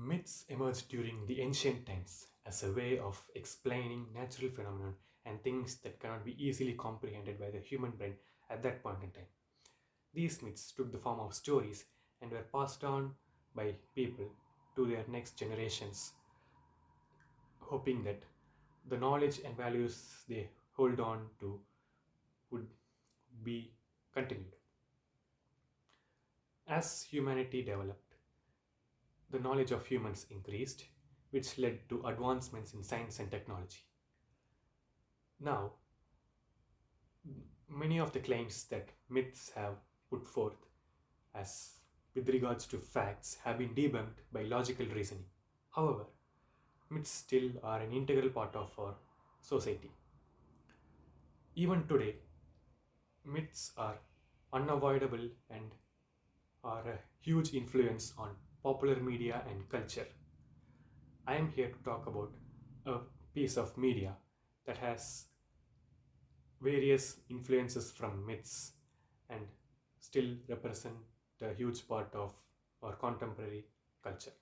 Myths emerged during the ancient times as a way of explaining natural phenomena and things that cannot be easily comprehended by the human brain at that point in time. These myths took the form of stories and were passed on by people to their next generations, hoping that the knowledge and values they hold on to would be continued. As humanity developed, the knowledge of humans increased, which led to advancements in science and technology. Now, many of the claims that myths have put forth as with regards to facts have been debunked by logical reasoning. However, myths still are an integral part of our society. Even today, myths are unavoidable and are a huge influence on popular media and culture. I am here to talk about a piece of media that has various influences from myths and still represent a huge part of our contemporary culture.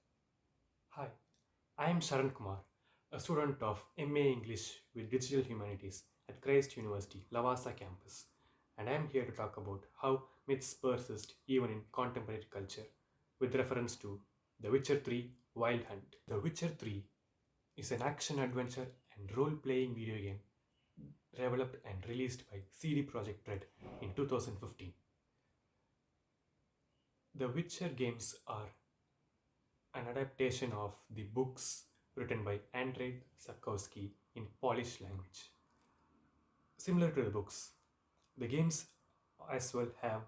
Hi, I am Sharan Kumar, a student of MA English with Digital Humanities at Christ University, Lavasa campus, and I am here to talk about how myths persist even in contemporary culture with reference to The Witcher 3 Wild Hunt. The Witcher 3 is an action adventure and role playing video game developed and released by CD Projekt Red in 2015. The Witcher games are an adaptation of the books written by Andrzej Sapkowski in Polish language. Similar to the books, the games as well have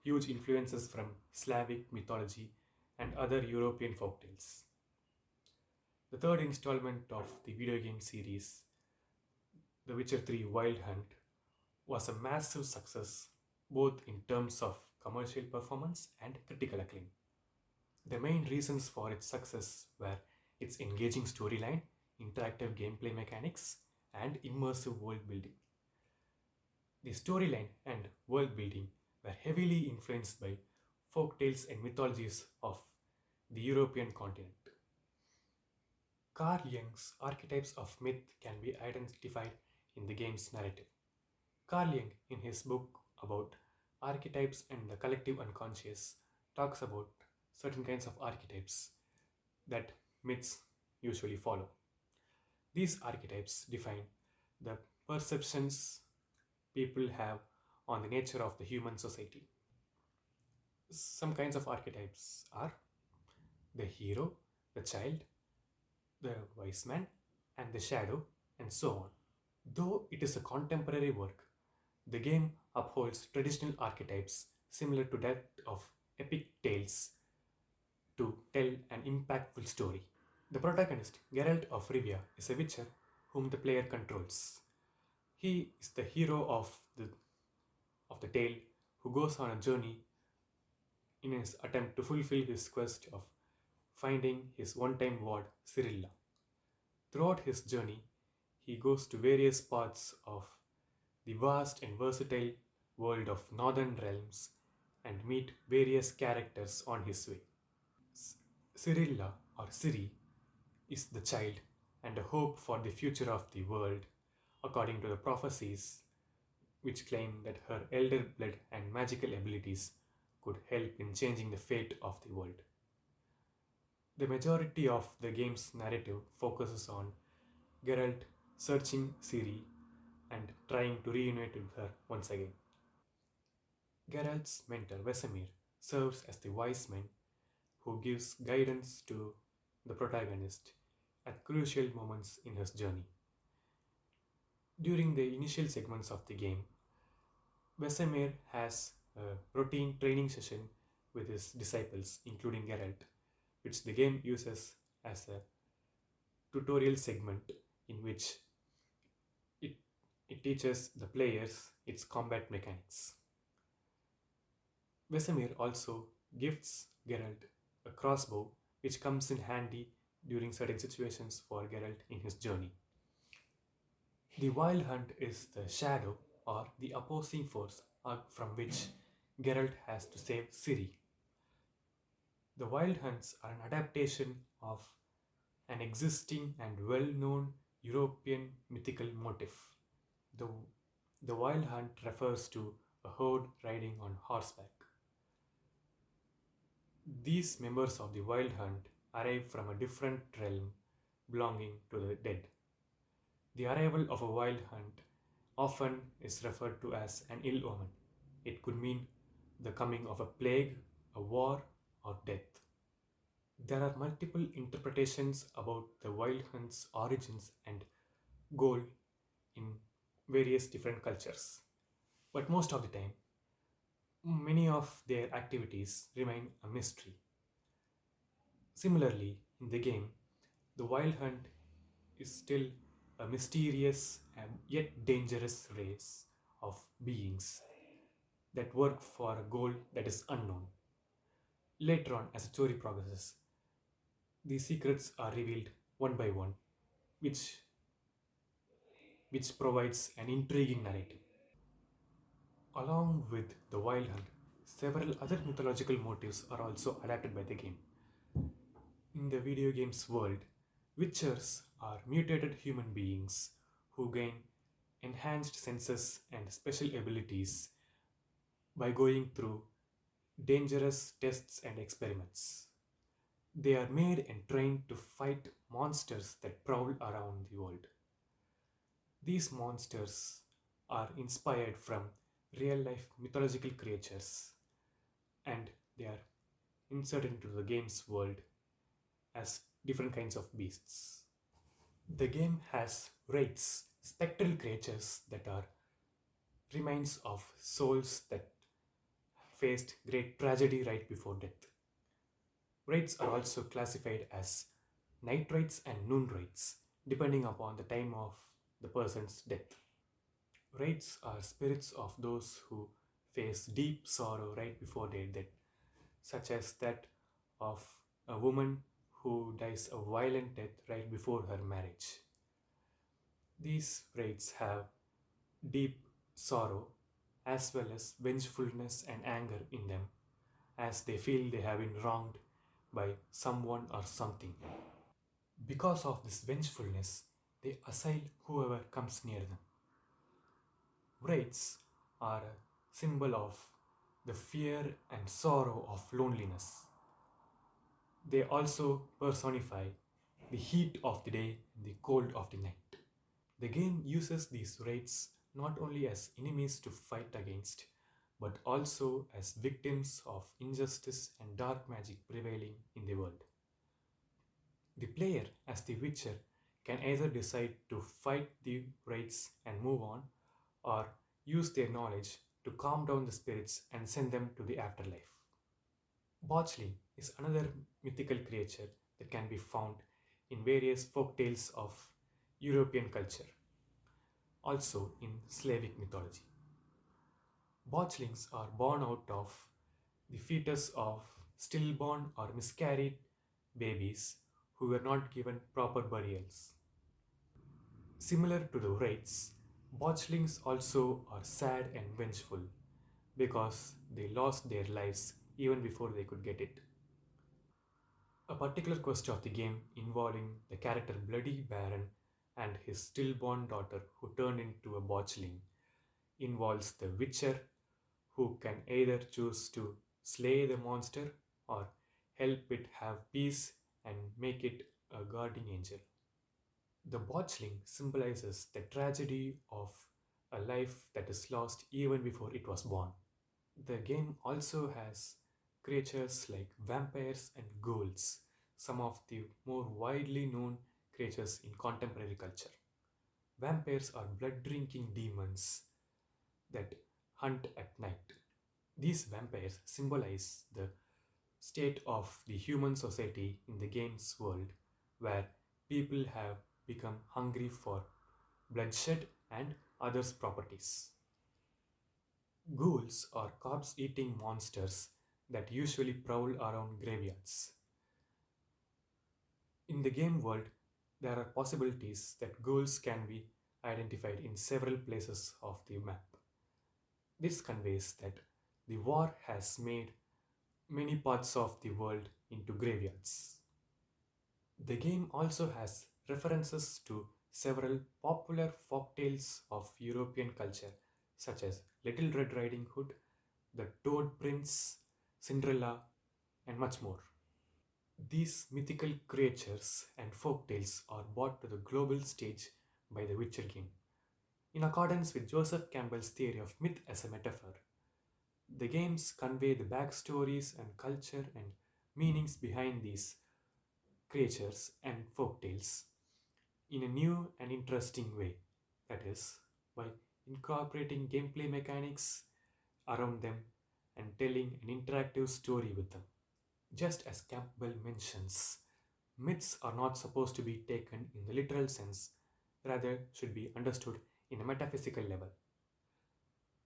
huge influences from Slavic mythology and other European folktales. The third installment of the video game series, The Witcher 3 Wild Hunt, was a massive success both in terms of commercial performance and critical acclaim. The main reasons for its success were its engaging storyline, interactive gameplay mechanics, and immersive world building. The storyline and world building were heavily influenced by folktales and mythologies of the European continent. Carl Jung's archetypes of myth can be identified in the game's narrative. Carl Jung, in his book about archetypes and the collective unconscious, talks about certain kinds of archetypes that myths usually follow. These archetypes define the perceptions people have on the nature of the human society. Some kinds of archetypes are the hero, the child, the wise man, and the shadow, and so on. Though it is a contemporary work, the game upholds traditional archetypes similar to that of epic tales to tell an impactful story. The protagonist, Geralt of Rivia, is a witcher whom the player controls. He is the hero of the tale who goes on a journey in his attempt to fulfill his quest of finding his one-time ward Cyrilla. Throughout his journey, he goes to various parts of the vast and versatile world of northern realms and meet various characters on his way. Cyrilla or Ciri is the child and a hope for the future of the world, according to the prophecies which claim that her elder blood and magical abilities could help in changing the fate of the world. The majority of the game's narrative focuses on Geralt searching Ciri and trying to reunite with her once again. Geralt's mentor Vesemir serves as the wise man who gives guidance to the protagonist at crucial moments in his journey. During the initial segments of the game, Vesemir has a routine training session with his disciples, including Geralt, which the game uses as a tutorial segment in which it, it teaches the players its combat mechanics. Vesemir also gifts Geralt a crossbow, which comes in handy during certain situations for Geralt in his journey. The Wild Hunt is the shadow or the opposing force from which Geralt has to save Ciri. The Wild Hunts are an adaptation of an existing and well known European mythical motif. The, the Wild Hunt refers to a horde riding on horseback. These members of the Wild Hunt arrive from a different realm belonging to the dead. The arrival of a wild hunt often is referred to as an ill omen. It could mean the coming of a plague, a war, or death. There are multiple interpretations about the wild hunt's origins and goal in various different cultures. But most of the time, many of their activities remain a mystery. Similarly, in the game, the wild hunt is still a mysterious and yet dangerous race of beings that work for a goal that is unknown. Later on, as the story progresses, the secrets are revealed one by one, which, which provides an intriguing narrative. Along with the wild hunt, several other mythological motifs are also adapted by the game. In the video game's world, witchers are mutated human beings who gain enhanced senses and special abilities by going through dangerous tests and experiments. They are made and trained to fight monsters that prowl around the world. These monsters are inspired from real life mythological creatures and they are inserted into the game's world as different kinds of beasts. The game has wraiths, spectral creatures that are remains of souls that faced great tragedy right before death. Wraiths are also classified as night wraiths and noon wraiths, depending upon the time of the person's death. Wraiths are spirits of those who face deep sorrow right before their death, such as that of a woman who dies a violent death right before her marriage. These wraiths have deep sorrow as well as vengefulness and anger in them as they feel they have been wronged by someone or something. Because of this vengefulness, they assail whoever comes near them. Wraiths are a symbol of the fear and sorrow of loneliness. They also personify the heat of the day and the cold of the night. The game uses these wraiths not only as enemies to fight against, but also as victims of injustice and dark magic prevailing in the world. The player, as the Witcher, can either decide to fight the wraiths and move on, or use their knowledge to calm down the spirits and send them to the afterlife. Botchling is another mythical creature that can be found in various folk tales of European culture, also in Slavic mythology. Botchlings are born out of the fetus of stillborn or miscarried babies who were not given proper burials. Similar to the wraiths, botchlings also are sad and vengeful because they lost their lives even before they could get it. A particular quest of the game involving the character Bloody Baron and his stillborn daughter who turned into a botchling involves the Witcher who can either choose to slay the monster or help it have peace and make it a guardian angel. The botchling symbolizes the tragedy of a life that is lost even before it was born. The game also has creatures like vampires and ghouls, some of the more widely known creatures in contemporary culture. Vampires are blood drinking demons that hunt at night. These vampires symbolize the state of the human society in the game's world, where people have become hungry for bloodshed and others' properties. Ghouls are corpse eating monsters that usually prowl around graveyards. In the game world, there are possibilities that ghouls can be identified in several places of the map. This conveys that the war has made many parts of the world into graveyards. The game also has references to several popular folktales of European culture, such as Little Red Riding Hood, The Toad Prince, Cinderella, and much more. These mythical creatures and folktales are brought to the global stage by the Witcher game. In accordance with Joseph Campbell's theory of myth as a metaphor, the games convey the backstories and culture and meanings behind these creatures and folktales in a new and interesting way. That is, by incorporating gameplay mechanics around them and telling an interactive story with them. Just as Campbell mentions, myths are not supposed to be taken in the literal sense, rather, should be understood in a metaphysical level.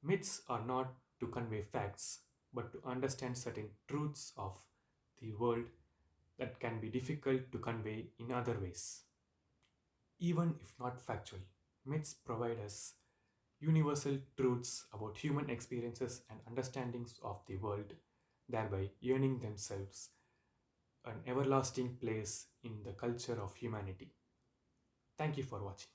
Myths are not to convey facts, but to understand certain truths of the world that can be difficult to convey in other ways. Even if not factual, myths provide us universal truths about human experiences and understandings of the world, thereby earning themselves an everlasting place in the culture of humanity. Thank you for watching.